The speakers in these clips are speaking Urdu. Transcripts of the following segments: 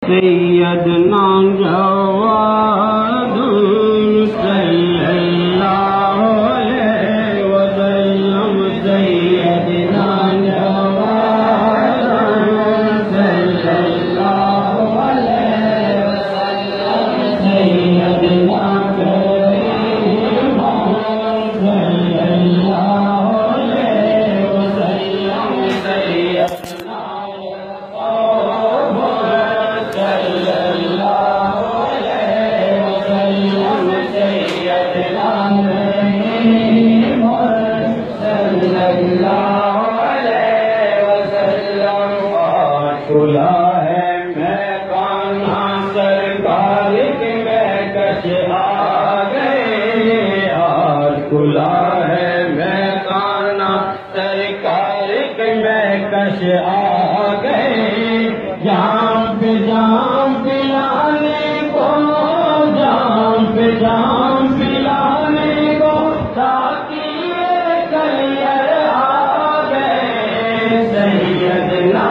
سیدنا جواد صلی اللہ علیہ وسلم سیدنا جواد صلی اللہ علیہ وسلم سیدنا کریم صلی اللہ علیہ وسلم سیدنا کھلا ہے میں کانا سرکار کے مہکش آ گئے اور کھلا ہے میں کانا سرکار کے مہکش آ گئے جام پہ جام پلانے کو جام پہ جام پلانے کو ساقی کلیئر آ گئے سیدنا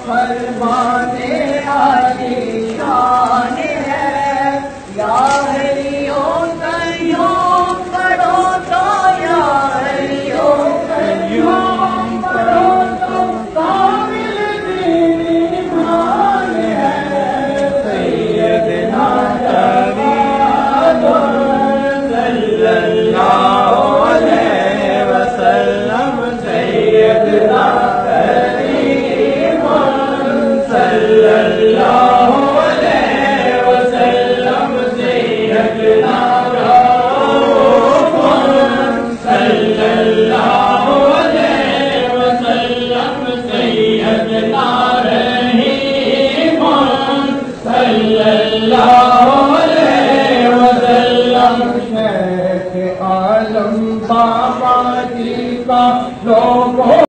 فرمانے عالی شان ہے یا حیوں قیوم پڑھو تو یا حیوں قیوم پڑھو تو کامل دین ایمان ہے سیدنا جواد صلی اللہ علیہ وسلم سیدنا صلی اللہ علیہ وسلم سیدنا رؤوف صلی اللہ علیہ وسلم سیدنا رحیم صلی اللہ علیہ وسلم شیخ عالم بابا جی کا لوگوں